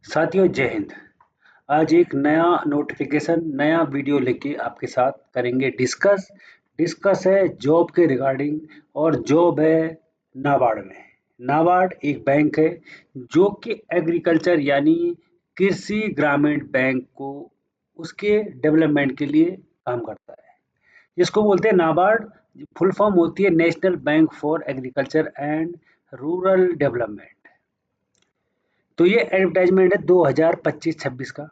साथियों जय हिंद। आज एक नया नोटिफिकेशन नया वीडियो लेके आपके साथ करेंगे डिस्कस है जॉब के रिगार्डिंग। और जॉब है नाबार्ड में। नाबार्ड एक बैंक है जो कि एग्रीकल्चर यानी कृषि ग्रामीण बैंक को उसके डेवलपमेंट के लिए काम करता है। इसको बोलते हैं नाबार्ड। फुल फॉर्म होती है national bank for agriculture and rural development. तो ये एडवर्टाइजमेंट है 2025-26 का।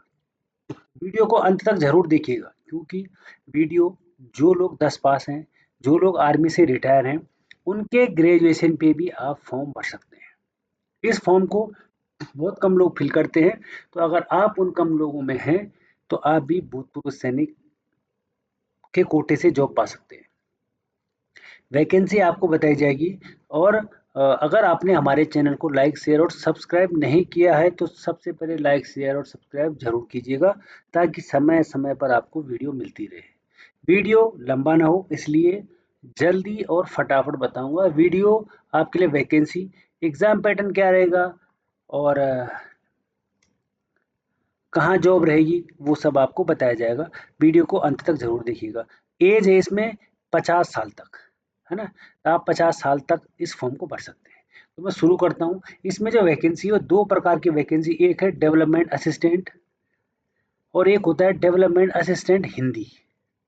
वीडियो को अंत तक जरूर देखिएगा क्योंकि वीडियो जो लोग 10 पास हैं, जो लोग आर्मी से रिटायर हैं, उनके ग्रेजुएशन पे भी आप फॉर्म भर सकते हैं। इस फॉर्म को बहुत कम लोग फिल करते हैं, तो अगर आप उन कम लोगों में हैं तो आप भी भूतपूर्व सैनिक के कोटे से जॉब पा सकते हैं। वैकेंसी आपको बताई जाएगी। और अगर आपने हमारे चैनल को लाइक शेयर और सब्सक्राइब नहीं किया है तो सबसे पहले लाइक शेयर और सब्सक्राइब जरूर कीजिएगा ताकि समय समय पर आपको वीडियो मिलती रहे। वीडियो लंबा ना हो इसलिए जल्दी और फटाफट बताऊंगा। वीडियो आपके लिए वैकेंसी, एग्जाम पैटर्न क्या रहेगा और कहाँ जॉब रहेगी वो सब आपको बताया जाएगा। वीडियो को अंत तक जरूर देखिएगा। एज है इसमें 50 साल तक, है ना। तो आप 50 साल तक इस फॉर्म को भर सकते हैं। तो मैं शुरू करता हूँ। इसमें जो वैकेंसी है दो प्रकार की वैकेंसी, एक है डेवलपमेंट असिस्टेंट और एक होता है डेवलपमेंट असिस्टेंट हिंदी।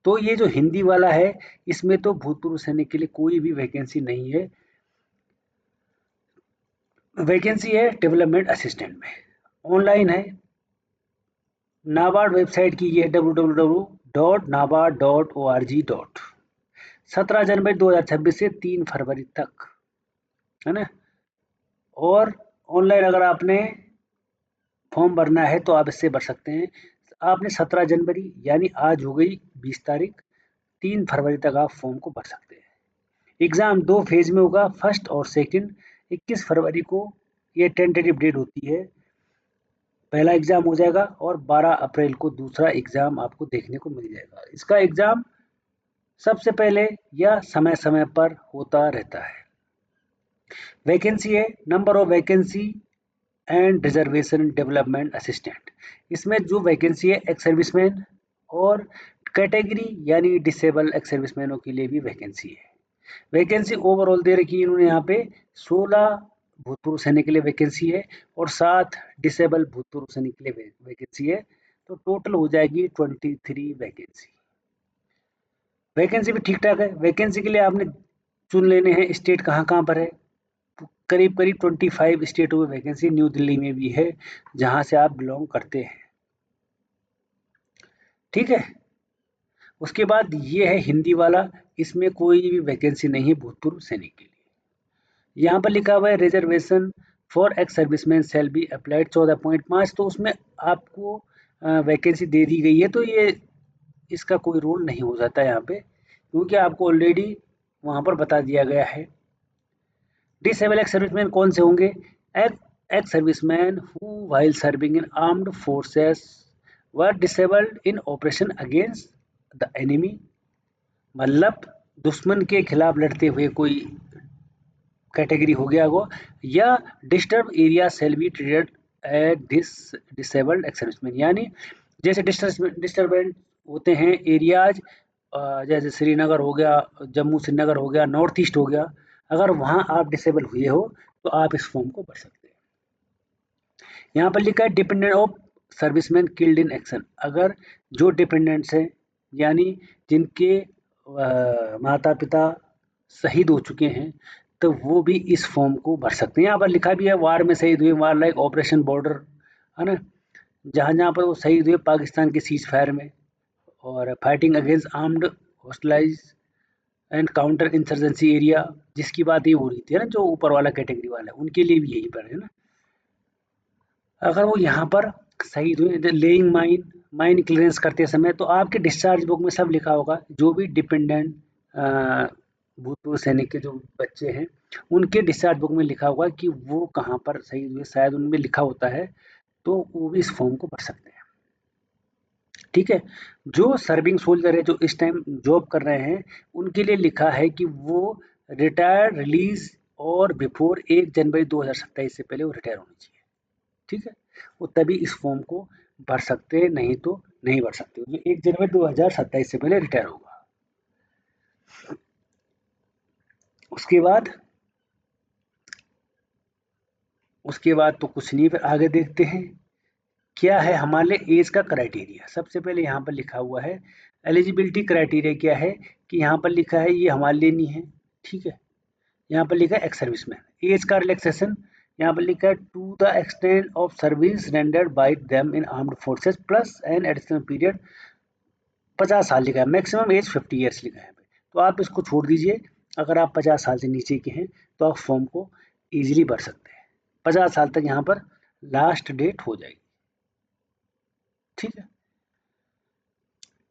तो ये जो हिंदी वाला है इसमें तो भूतपूर्व सैनिक के लिए कोई भी वैकेंसी नहीं है। वैकेंसी है डेवलपमेंट असिस्टेंट में, ऑनलाइन है। नाबार्ड वेबसाइट की ये www.nabard.org. 17 जनवरी 2026 से 3 फरवरी तक, है ना। और ऑनलाइन अगर आपने फॉर्म भरना है तो आप इससे भर सकते हैं। आपने 17 जनवरी यानी आज हो गई 20 तारीख, 3 फरवरी तक आप फॉर्म को भर सकते हैं। एग्ज़ाम 2 फेज में होगा, फर्स्ट और सेकंड। 21 फरवरी को ये टेंटेटिव डेट होती है, पहला एग्ज़ाम हो जाएगा और 12 अप्रैल को दूसरा एग्ज़ाम आपको देखने को मिल जाएगा। इसका एग्ज़ाम सबसे पहले या समय समय पर होता रहता है। वैकेंसी है number of vacancy and reservation development assistant. इसमें जो वैकेंसी है एक्स सर्विसमैन और कैटेगरी यानी डिसेबल एक्स सर्विसमैनों के लिए भी वैकेंसी है। वैकेंसी ओवरऑल दे रखी है इन्होंने यहाँ पे 16 भूतपूर्व सैनिक के लिए वैकेंसी है और 7 डिसेबल भूतपूर्व सैनिक के लिए वैकेंसी है। तो टोटल हो जाएगी 23 वैकेंसी। वैकेंसी भी ठीक ठाक है। वैकेंसी के लिए आपने चुन लेने हैं स्टेट कहाँ कहाँ पर है। करीब करीब 25 स्टेटों में वैकेंसी न्यू दिल्ली में भी है जहाँ से आप बिलोंग करते हैं, ठीक है। उसके बाद ये है हिंदी वाला, इसमें कोई भी वैकेंसी नहीं है भूतपूर्व सैनिक के लिए। यहाँ पर लिखा हुआ है reservation for ex serviceman shall be applied 14.5। तो उसमें आपको वैकेंसी दे दी गई है, तो ये इसका कोई रोल नहीं हो जाता यहाँ पे क्योंकि आपको ऑलरेडी वहाँ पर बता दिया गया है। डिसेबल एक्स सर्विसमैन कौन से होंगे? Ex serviceman who while serving in armed forces were disabled in operation against the enemy. मतलब दुश्मन के खिलाफ लड़ते हुए कोई कैटेगरी हो गया वो, या disturb area shall be treated at this disabled ex serviceman. यानी जैसे डिस्टर्बेंट होते हैं एरियाज, जैसे श्रीनगर हो गया, जम्मू श्रीनगर हो गया, नॉर्थ ईस्ट हो गया, अगर वहाँ आप डिसेबल हुए हो तो आप इस फॉर्म को भर सकते हैं। यहाँ पर लिखा है dependent of serviceman killed in action. अगर जो डिपेंडेंट्स हैं यानी जिनके माता पिता शहीद हो चुके हैं तो वो भी इस फॉर्म को भर सकते हैं। यहाँ पर लिखा भी है वार में शहीद हुए, वार लाइक ऑपरेशन बॉर्डर, है ना, जहाँ जहाँ पर वो शहीद हुए पाकिस्तान के सीज फायर में, और fighting against armed hostiles and counter insurgency area, जिसकी बात ये हो रही थी ना, जो ऊपर वाला कैटेगरी वाला है उनके लिए भी यही पर है ना। अगर वो यहाँ पर शहीद हुए लेइंग माइन क्लियरेंस करते समय, तो आपके डिस्चार्ज बुक में सब लिखा होगा। जो भी डिपेंडेंट भूतपूर्व सैनिक के जो बच्चे हैं उनके डिस्चार्ज बुक में लिखा होगा कि वो कहाँ पर शहीद हुए, शायद उनमें लिखा होता है, तो वो भी इस फॉर्म को भर सकते हैं, ठीक है। जो सर्विंग सोल्जर है जो इस टाइम जॉब कर रहे हैं उनके लिए लिखा है कि वो रिटायर रिलीज और बिफोर 1 जनवरी 2027 से पहले वो रिटायर होनी चाहिए। ठीक है, वो तभी इस फॉर्म को भर सकते हैं, नहीं तो नहीं भर सकते, जो 1 जनवरी 2027 से पहले रिटायर होगा। उसके बाद तो कुछ नहीं, फिर आगे देखते हैं क्या है हमारे लिए एज का क्राइटेरिया। सबसे पहले यहाँ पर लिखा हुआ है एलिजिबिलिटी क्राइटेरिया क्या है, कि यहाँ पर लिखा है, ये हमारे लिए नहीं है, ठीक है। यहाँ पर लिखा है एक्स सर्विसमैन एज का रिलैक्सेशन, यहाँ पर लिखा है to the extent of service rendered by them in armed forces plus an additional period, 50 साल लिखा है, मैक्सिमम एज 50 ईयर्स लिखा है। तो आप इसको छोड़ दीजिए, अगर आप 50 साल से नीचे के हैं तो आप फॉर्म को ईजिली भर सकते हैं। 50 साल तक यहाँ पर लास्ट डेट हो जाएगी, ठीक है।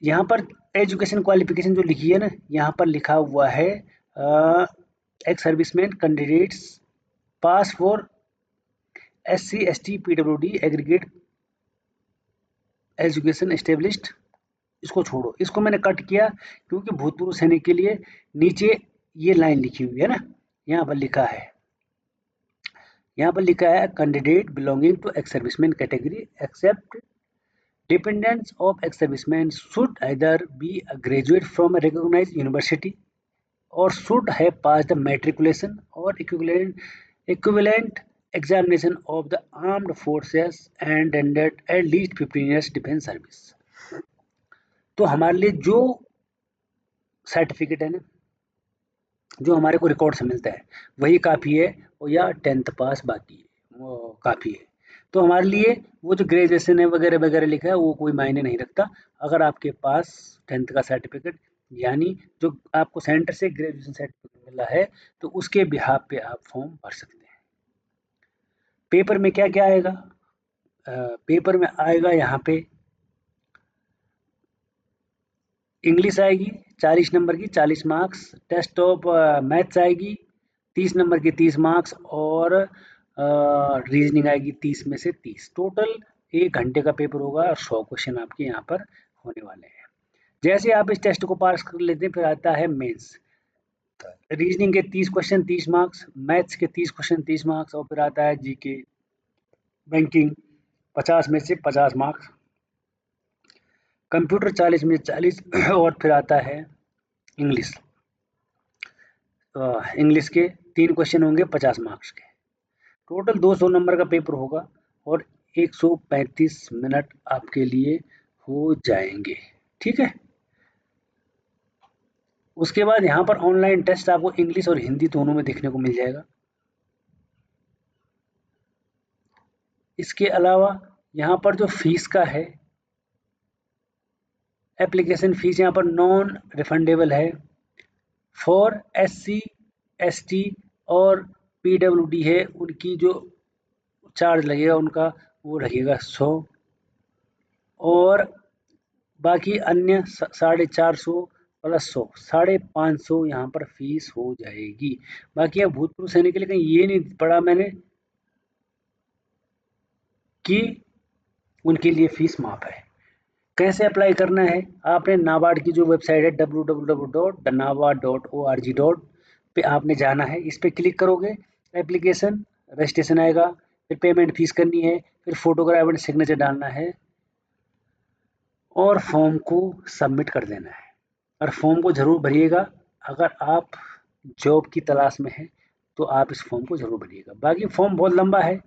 यहाँ पर एजुकेशन क्वालिफिकेशन जो लिखी है ना, यहाँ पर लिखा हुआ है ex serviceman candidates pass for SC ST PWD aggregate education established, इसको छोड़ो, इसको मैंने कट किया क्योंकि भूतपूर्व सैनिक के लिए नीचे ये लाइन लिखी हुई है ना, यहाँ पर लिखा है candidate belonging to ex serviceman category except dependents of ex-servicemen should either be a graduate from a recognized university or should have passed the matriculation or equivalent examination of the armed forces and rendered at least 15 years defense service। तो हमारे लिए जो certificate है ना, जो हमारे को record से मिलता है वही काफ़ी है, और या 10th पास बाकी है वो काफ़ी है। तो हमारे लिए वो जो ग्रेजुएशन है वगैरह वगैरह लिखा है वो कोई मायने नहीं रखता। अगर आपके पास 10th का सर्टिफिकेट, यानी जो आपको सेंटर से ग्रेजुएशन सर्टिफिकेट मिला है, तो उसके बिहाफ पे आप फॉर्म भर सकते हैं। पेपर में क्या क्या आएगा, पेपर में आएगा यहाँ पे इंग्लिश आएगी 40 नंबर की, 40 मार्क्स, टेस्ट ऑफ मैथ्स आएगी 30 नंबर की 30 मार्क्स, और रीजनिंग आएगी 30 में से 30। टोटल 1 घंटे का पेपर होगा और 100 क्वेश्चन आपके यहाँ पर होने वाले हैं। जैसे आप इस टेस्ट को पास कर लेते हैं, फिर आता है मेंस। रीजनिंग के 30 क्वेश्चन 30 मार्क्स, मैथ्स के 30 क्वेश्चन 30 मार्क्स, और फिर आता है जीके बैंकिंग 50 में से 50 मार्क्स, कंप्यूटर 40 में 40, और फिर आता है इंग्लिश। इंग्लिश के 3 क्वेश्चन होंगे 50 मार्क्स के। टोटल 200 नंबर का पेपर होगा और 135 मिनट आपके लिए हो जाएंगे, ठीक है। उसके बाद यहाँ पर ऑनलाइन टेस्ट आपको इंग्लिश और हिंदी दोनों में देखने को मिल जाएगा। इसके अलावा यहाँ पर जो फीस का है, एप्लीकेशन फीस यहाँ पर नॉन रिफंडेबल है। फॉर SC ST और PWD है, उनकी जो चार्ज लगेगा उनका वो लगेगा 100, और बाकी अन्य 450 प्लस 100 550 यहाँ पर फीस हो जाएगी। बाकी अब भूतपूर्व सैनिक के लिए कहीं ये नहीं पढ़ा मैंने कि उनके लिए फीस माफ है। कैसे अप्लाई करना है, आपने नाबार्ड की जो वेबसाइट है www.nabard.org पे आपने जाना है, इस पे क्लिक करोगे, एप्लीकेशन रजिस्ट्रेशन आएगा, फिर पेमेंट फीस करनी है, फिर फोटोग्राफ एंड सिग्नेचर डालना है और फॉर्म को सबमिट कर देना है। और फॉर्म को ज़रूर भरिएगा, अगर आप जॉब की तलाश में हैं तो आप इस फॉर्म को ज़रूर भरिएगा। बाकी फॉर्म बहुत लंबा है,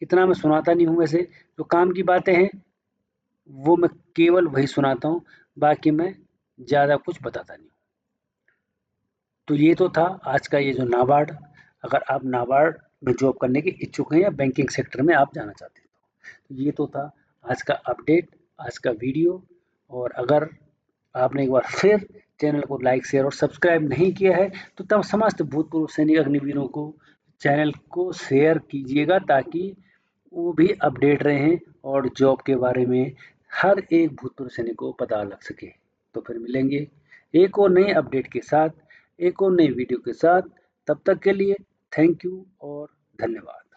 इतना मैं सुनाता नहीं हूँ, वैसे जो काम की बातें हैं वो मैं केवल वही सुनाता हूँ, बाकी मैं ज़्यादा कुछ बताता नहीं हूँ। तो ये तो था आज का ये जो नाबार्ड, अगर आप नाबार्ड में जॉब करने के इच्छुक हैं या बैंकिंग सेक्टर में आप जाना चाहते हैं तो ये तो था आज का अपडेट, आज का वीडियो। और अगर आपने एक बार फिर चैनल को लाइक शेयर और सब्सक्राइब नहीं किया है तो तब समस्त भूतपूर्व सैनिक अग्निवीरों को चैनल को शेयर कीजिएगा, ताकि वो भी अपडेट रहें और जॉब के बारे में हर एक भूतपूर्व सैनिक को पता लग सके। तो फिर मिलेंगे एक और नए अपडेट के साथ, एक और नई वीडियो के साथ। तब तक के लिए थैंक यू और धन्यवाद।